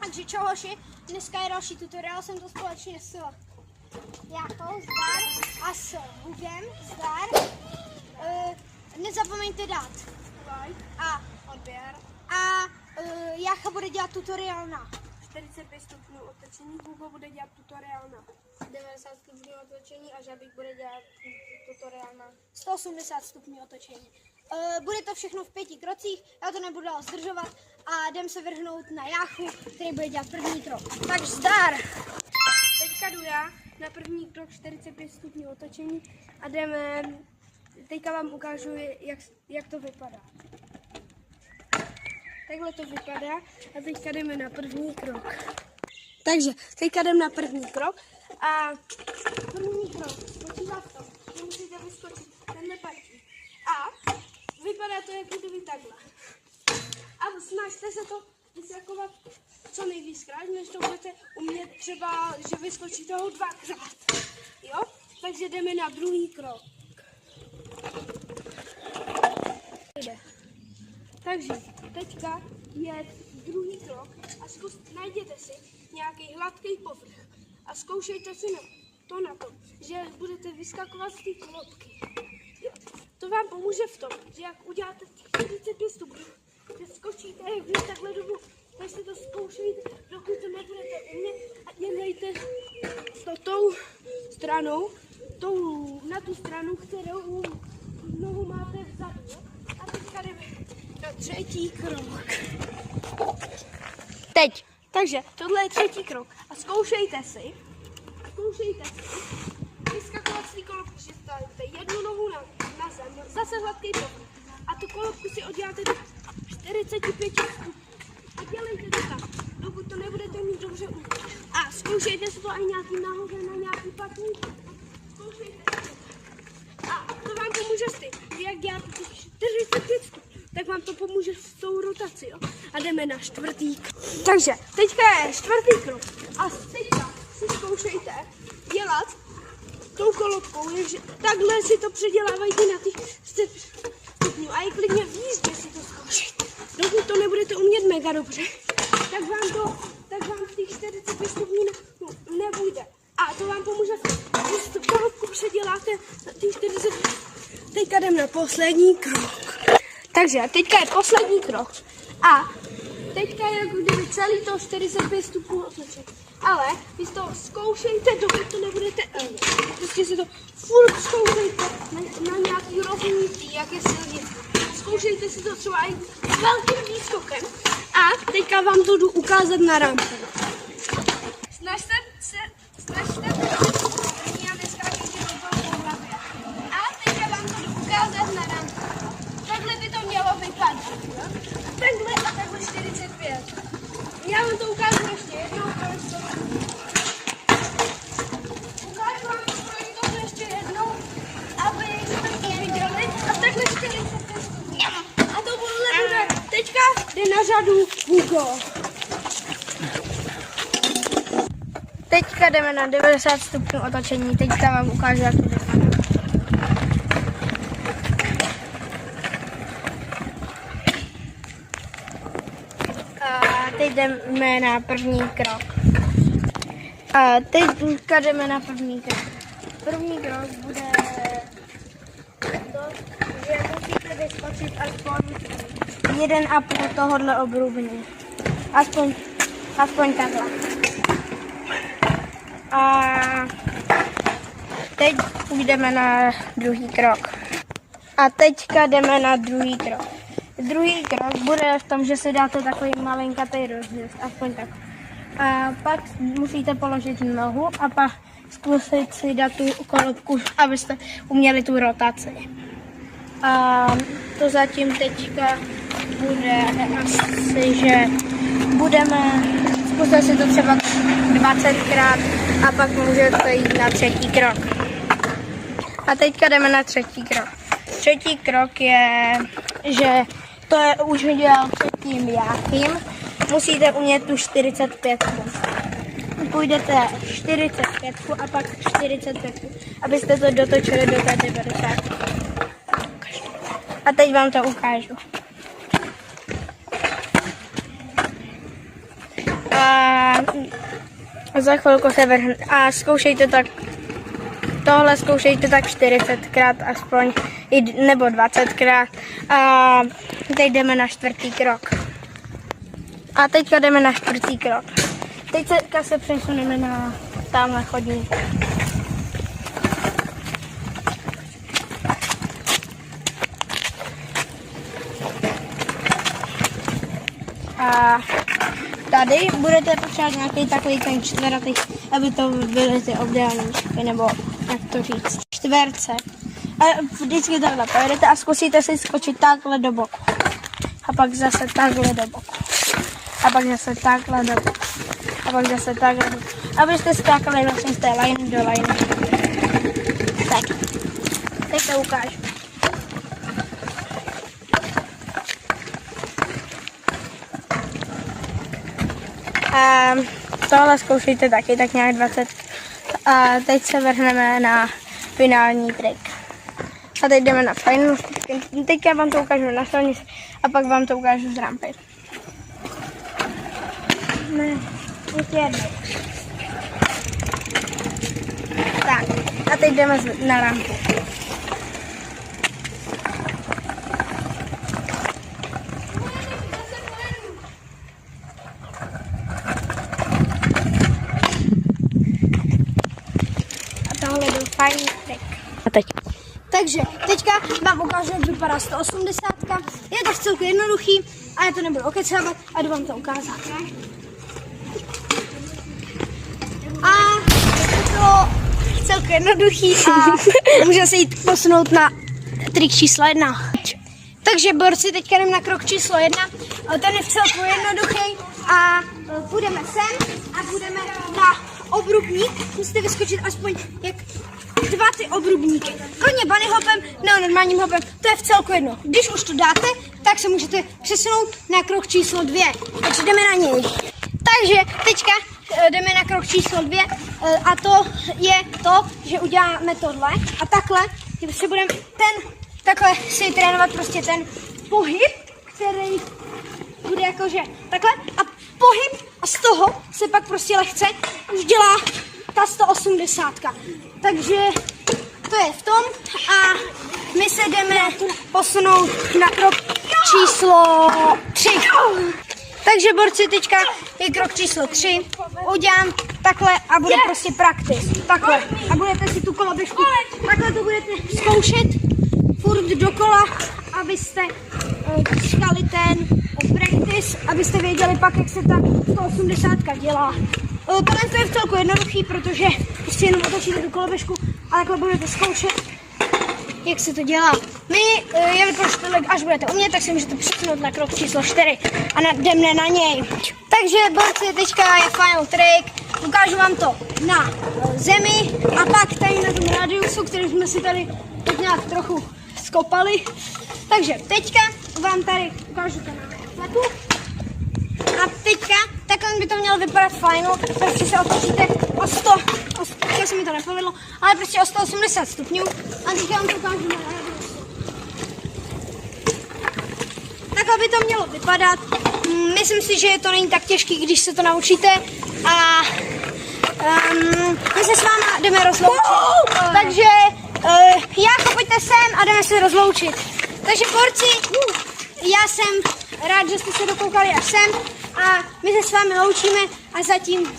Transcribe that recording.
Takže čau hoši, dneska je další tutoriál, jsem to společně s Jáchou, zdar, a s Hugem, zdar. Nezapomeňte dát like a odběr. A Jácha bude dělat tutoriál na 45 stupňů otočení, Hugo bude dělat tutoriál na 90 stupňů otočení a Žabík bude dělat tutoriál na 180 stupňů otočení. Bude to všechno v 5 krocích, já to nebudu dál zdržovat a jdem se vrhnout na Jáchu, který bude dělat první krok. Takže zdar! Teďka jdu já na první krok 45 stupňů otočení a jdeme, teďka vám ukážu, jak to vypadá. Takhle to vypadá a teďka jdeme na první krok. Takže teďka jdeme na první krok a první krok spočívá v tom, že musíte vyskočit tenhle partík a vypadá to jako kdyby takhle. A snažte se to vyskakovat co nejvíckrát, než to budete umět třeba, že vyskočíte ho 2krát. Jo? Takže jdeme na druhý krok. Takže teďka je druhý krok a najděte si nějaký hladký povrch a zkoušejte si na to, že budete vyskakovat z té kolobky. Jo. To vám pomůže v tom, že jak uděláte 45 stupňů, že skočíte jak takhle dobu, tak si to zkoušejte, dokud to nebudete umět a dělejte to tou stranou, na tu stranu, kterou nohu máte vzadu. Jo? A teďka jdeme na třetí krok. Teď. Takže tohle je třetí krok. A zkoušejte si vyskakovat z té kolobky, že stavíte jednu nohu na zem, zase hladký povrch. A tu kolobku si odděláte do 45 stupňů. A dělejte to tak, dokud to nebudete mít dobře umět. A zkoušejte si to i nějaký nahoře na nějaký patník. Zkoušejte si to. A to vám pomůže s tím, jak děláte 45 stupňů, tak vám to pomůže s tou rotací. Jo? A jdeme na čtvrtý krok. Takže teďka je čtvrtý krok. A teďka si zkoušejte dělat tou kolobkou, že takhle si to předělávajte na těch stupňů. A i klidně v jízdě si to zkoušejte. Dokud to nebudete umět mega dobře, tak vám v těch 45 stupňů nebude. A to vám pomůže, když tu kolobku předěláte na těch 40. Teďka jdem na poslední krok. Takže teďka je poslední krok. A teďka je jako kdyby celý to 45 stupňů otočit. Ale vy to zkoušejte, dokud to nebudete prostě si to furt zkoušejte na nějaký rovnitý, jak je silnice. Zkoušejte si to třeba i s velkým výskokem. A teďka vám to jdu ukázat na rampu. Snažte se, já neskákejte do toho po hlavě. A teďka vám to jdu ukázat na rampu. Takhle by to mělo vypadat. Takhle a takhle 45. Já vám to ukážu ještě jednou. Ukážu vám to ještě jednou, aby jste to viděli. A takhle 45. A to bude. Teďka jde na řadu Hugo. Teďka jdeme na 90 stupňů otočení. Teďka vám ukážu, jak to vypadá. A teď jdeme na první krok. Teďka jdeme na první krok. První krok bude to, že musíte vyskočit aspoň 1,5 tohohle obrubně. Aspoň takhle. A teď jdeme na druhý krok. A teďka jdeme na druhý krok. Druhý krok bude v tom, že si dáte takový malinkatý rozjezd, aspoň tak. A pak musíte položit nohu a pak zkusit si dát tu kolobku, abyste uměli tu rotaci. A to zatím teďka bude asi, že zkuste si to třeba 20krát a pak můžete jít na třetí krok. A teďka jdeme na třetí krok. Třetí krok je, že to je už udělal předtím Jáchym. Musíte umět tu 45. Půjdete 45 a pak 45, abyste to dotočili do té 90. A teď vám to ukážu. za chvilku se vrhne a zkoušejte tak, tohle zkoušejte tak 40krát aspoň, nebo 20krát a teď jdeme na 4. krok. A teďka jdeme na 4. krok. Teďka se přesuneme na tamhle chodník. A tady budete potřebovat nějaký takový ten čtveratý, aby to byly ty obdélníčky, nebo jak to říct, čtverce. A vždycky takhle pojedete a zkusíte si skočit takhle do boku. A pak zase takhle do boku. A pak zase takhle do boku. A pak zase takhle do boku. Abyste skákali vlastně z té line do line. Tak, teď to ukážu. A tohle zkoušejte taky tak nějak 20. A teď se vrhneme na finální trik. A teď jdeme na final. Teďka vám to ukážu na silnici a pak vám to ukážu z rampy. Ne, ještě jednou. Tak, a teď jdeme na rampu. Fajný trik. A teď. Takže teďka vám ukážu, jak vypadá 180. Je to vcelku jednoduchý a já to nebudu okecávat a jdu vám to ukázat. A je to vcelku jednoduchý a můžeme se jít posunout na trik číslo 1. Takže borci, teďka jdem na krok číslo 1. Ten je vcelku jednoduchý a půjdeme sem a půjdeme na obrubník. Musíte vyskočit aspoň jak 2 ty obrubníky. Klidně bunny hopem, nebo normálním hopem, to je vcelku jedno. Když už to dáte, tak se můžete přesunout na krok číslo 2. Takže jdeme na něj. Takže teďka jdeme na krok číslo 2 a to je to, že uděláme tohle a takhle, že se budeme takhle si trénovat prostě ten pohyb, který bude jakože takhle a pohyb a z toho se pak prostě lehce už dělá ta 180. Takže to je v tom a my se jdeme posunout na krok číslo 3. Takže borci, teďka je krok číslo 3. Udělám takhle a bude prostě praktis. Takhle. A budete si tu koloběžku, takhle to budete zkoušet furt dokola, abyste získali ten practice, abyste věděli pak, jak se ta 180 dělá. Tohle to je v celku jednoduchý, protože prostě jenom otočíte tu koloběžku a takhle budete zkoušet, jak se to dělá. My, jelikož tohle až budete umět, tak si můžete přesunout na krok číslo 4 a jdeme na něj. Takže borci, teďka je final trick, ukážu vám to na zemi a pak tady na tom radiusu, který jsme si tady tak nějak trochu skopali. Takže teďka vám tady ukážu to na pletu. A teďka, takhle by to mělo vypadat final, prostě se otočíte o 100, já se mi to nepovedlo, ale prostě o 180 stupňů a teďka vám to ukážu na radiusu. Takhle by to mělo vypadat, myslím si, že to není tak těžký, když se to naučíte a my se s váma jdeme rozloučit, takže Jácho, pojďte sem a jdeme se rozloučit. Takže borci, já jsem rád, že jste se dokoukali až sem a my se s vámi loučíme a zatím